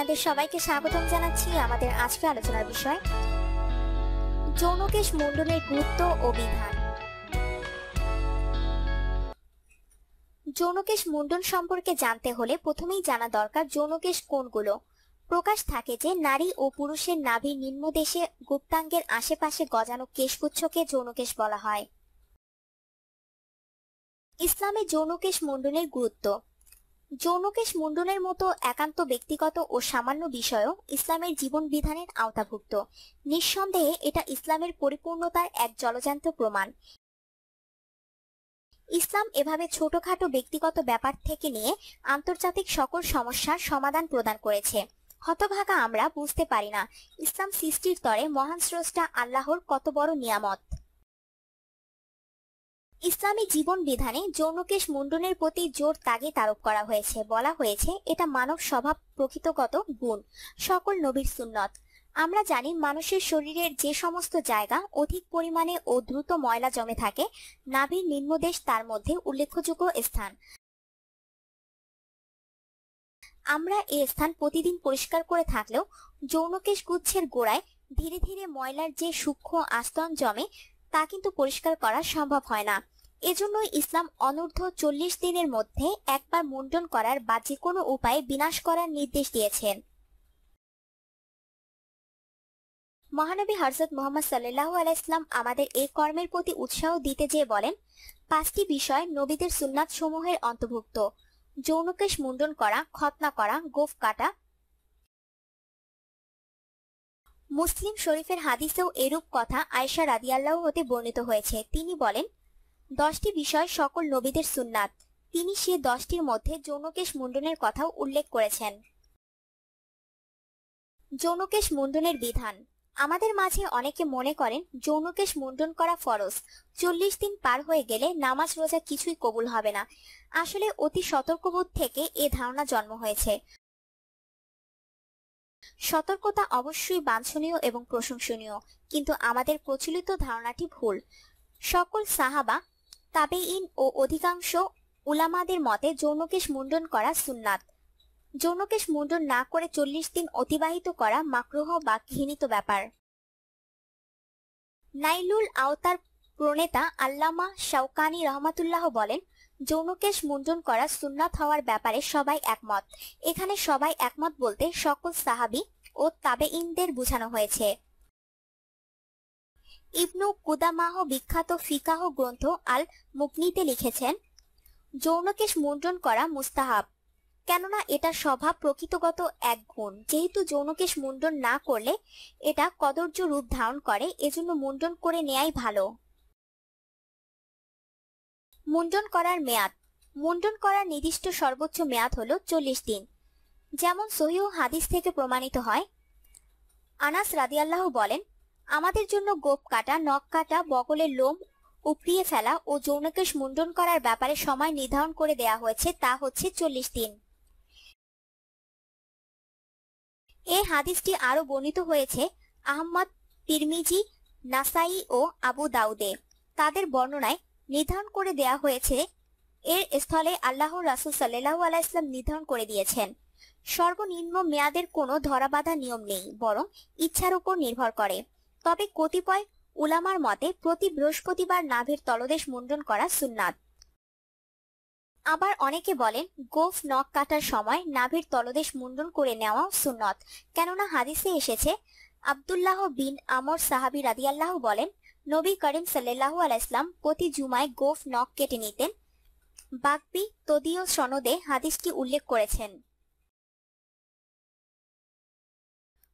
আপনাদের সবাইকে স্বাগতম জানাচ্ছি আমাদের আজকের আলোচনার বিষয় যৌনকেশ মুন্ডনের গুরুত্ব ও বিধান। যৌনকেশ মুন্ডন সম্পর্কে জানতে হলে প্রথমেই জানা দরকার যৌনকেশ কোনগুলো। প্রকাশ থাকে যে নারী ও পুরুষের নাভির নিম্নদেশে গুপ্তাঙ্গের আশেপাশে গজানো কেশগুচ্ছকে যৌনকেশ বলা হয়। ইসলামে যৌনকেশ মুন্ডনের গুরুত্ব। যৌনকেশ মুন্ডনের মতো একান্ত ব্যক্তিগত ও সামান্য বিষয়ও ইসলামের জীবন বিধানের আওতাভুক্ত। নিঃসন্দেহে এটা ইসলামের পরিপূর্ণতার এক জলজান্ত প্রমাণ। ইসলাম এভাবে ছোটখাটো ব্যক্তিগত ব্যাপার থেকে নিয়ে আন্তর্জাতিক সকল সমস্যার সমাধান প্রদান করেছে। হতভাগা আমরা বুঝতে পারি না ইসলাম সৃষ্টির তরে মহান স্রষ্টা আল্লাহর কত বড় নিয়ামত। ইসলামী জীবন বিধানে যৌনকেশ মুন্ডনের প্রতি জোর তাগিদ আরোপ করা হয়েছে। বলা হয়েছে এটা মানব স্বভাব প্রকৃতগত গুণ, সকল নবীর সুন্নত। আমরা জানি মানুষের শরীরের যে সমস্ত জায়গা অধিক পরিমাণে ও দ্রুত ময়লা জমে থাকে, নাভির নিম্নদেশ তার মধ্যে উল্লেখযোগ্য স্থান। আমরা এই স্থান প্রতিদিন পরিষ্কার করে থাকলেও যৌনকেশ গুচ্ছের গোড়ায় ধীরে ধীরে ময়লার যে সূক্ষ্ম আস্তরণ জমে তা কিন্তু পরিষ্কার করা সম্ভব হয় না। এজন্যই ইসলাম অনূর্ধ্ব 40 দিনের মধ্যে একবার মুন্ডন করার বা যে কোনো উপায়ে বিনাশ করার নির্দেশ দিয়েছেন। মহানবী হযরত মুহাম্মদ সাল্লাল্লাহু আলাইহি ওয়াসাল্লাম আমাদের এই কর্মের প্রতি উৎসাহ দিতে যেয়ে বলেন, 5টি বিষয় নবীদের সুন্নাত সমূহের অন্তর্ভুক্ত: যৌনকেশ মুন্ডন করা, খতনা করা, গোঁফ কাটা। মুসলিম শরীফের হাদিসেও এরূপ কথা আয়েশা রাদিয়াল্লাহু হতে বর্ণিত হয়েছে। তিনি বলেন, 10টি বিষয় সকল নবীদের সুন্নাত। তিনি সে 10টির মধ্যে যৌনকেশ মুন্ডনের কথাও উল্লেখ করেছেন। যৌনকেশ মুন্ডনের বিধান। আমাদের মাঝে অনেকে মনে করেন যৌনকেশ মুন্ডন করা ফরজ, 40 দিন পার হয়ে গেলে নামাজ রোজা কিছুই কবুল হবে না। আসলে অতি সতর্কবোধ থেকে এ ধারণা জন্ম হয়েছে। সতর্কতা অবশ্যই বাঞ্ছনীয় এবং প্রশংসনীয়, কিন্তু আমাদের প্রচলিত ধারণাটি ভুল। সকল সাহাবা, তাবেঈন ও অধিকাংশ উলামাদের মতে যৌনকেশ মুন্ডন করা সুন্নাত। যৌনকেশ মুন্ডন না করে 40 দিন অতিবাহিত করা মাকরুহ বা ঘৃণিত ব্যাপার। নাইলুল আওতার প্রণেতা আল্লামা শাওকানি রহমাতুল্লাহ বলেন, যৌনকেশ মুন্ডন করা সুন্নাত হওয়ার ব্যাপারে সবাই একমত। এখানে সবাই একমত বলতে সকল সাহাবী ও তাবেঈনদের বোঝানো হয়েছে। ইবনু কুদামাহ বিখ্যাত ফিকাহ গ্রন্থ আল মুকনিতে লিখেছেন, যৌনকেশ মুন্ডন করা মুস্তাহাব, কেননা এটা স্বভাব প্রকৃতগত এক গুণ। যেহেতু যৌনকেশ মুন্ডন না করলে এটা কদর্য রূপ ধারণ করে, এজন্য মুন্ডন করে নেয়াই ভালো। মুন্ডন করার মেয়াদ। মুন্ডন করার নির্দিষ্ট সর্বোচ্চ মেয়াদ হলো 40 দিন, যেমন সহিহ হাদিস থেকে প্রমাণিত হয়। আনাস রাদিয়াল্লাহু বলেন, আমাদের জন্য গোঁফ কাটা, নখ কাটা, বগলের লোম উপড়িয়ে ফেলা ও যৌনকেশ মুন্ডন করার ব্যাপারে সময় নির্ধারণ করে দেয়া হয়েছে, তা হচ্ছে 40 দিন। এই হাদিসটি আরো বর্ণিত হয়েছে আহমদ, তিরমিজি, নাসাই ও আবু দাউদে। তাদের বর্ণনায় নির্ধারণ করে দেয়া হয়েছে এর স্থলে আল্লাহর রাসূল সাল্লাল্লাহু আলাইহি ওয়াসাল্লাম নির্ধারণ করে দিয়েছেন। সর্বনিম্ন মেয়াদের কোনো ধরাবাঁধা নিয়ম নেই, বরং ইচ্ছার উপর নির্ভর করে। তবে কতিপয় উলামার মতে প্রতি বৃহস্পতিবার নাভির তলদেশ মুন্ডন করা সুন্নাত। আবার অনেকে বলেন গোঁফ নখ কাটার সময় নাভির তলদেশ মুন্ডন করে নেওয়া সুন্নত, কেননা হাদিসে এসেছে, আব্দুল্লাহ বিন আমর সাহাবী রাদিয়াল্লাহু বলেন, নবী করিম সাল্লাল্লাহু আলাইহি ওয়াসাল্লাম প্রতি জুমায় গোঁফ নখ কেটে নিতেন। বাকবি তদীয় সনদে হাদিসটি উল্লেখ করেছেন।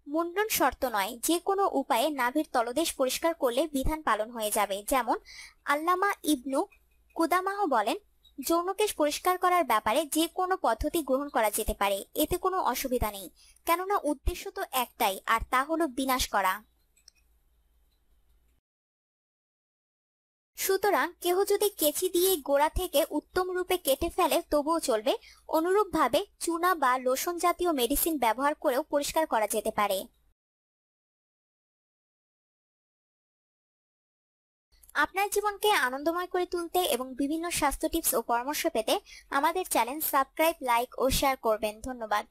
মুন্ডন শর্ত নয়, যে কোনো উপায়ে নাভির তলদেশ পরিষ্কার করলে বিধান পালন হয়ে যাবে। যেমন আল্লামা ইবনু কুদামাহ বলেন, যৌনকেশ পরিষ্কার করার ব্যাপারে যে কোনো পদ্ধতি গ্রহণ করা যেতে পারে, এতে কোনো অসুবিধা নেই, কেননা উদ্দেশ্য তো একটাই, আর তা হলো বিনাশ করা। সুতরাং কেহ যদি কেচি দিয়ে গোড়া থেকে উত্তম রূপে কেটে ফেলে তবুও চলবে। অনুরূপভাবে চুনা বা লোশন জাতীয় মেডিসিন ব্যবহার করেও পরিষ্কার করা যেতে পারে। আপনার জীবনকে আনন্দময় করে তুলতে এবং বিভিন্ন স্বাস্থ্য টিপস ও পরামর্শ পেতে আমাদের চ্যানেল সাবস্ক্রাইব, লাইক ও শেয়ার করবেন। ধন্যবাদ।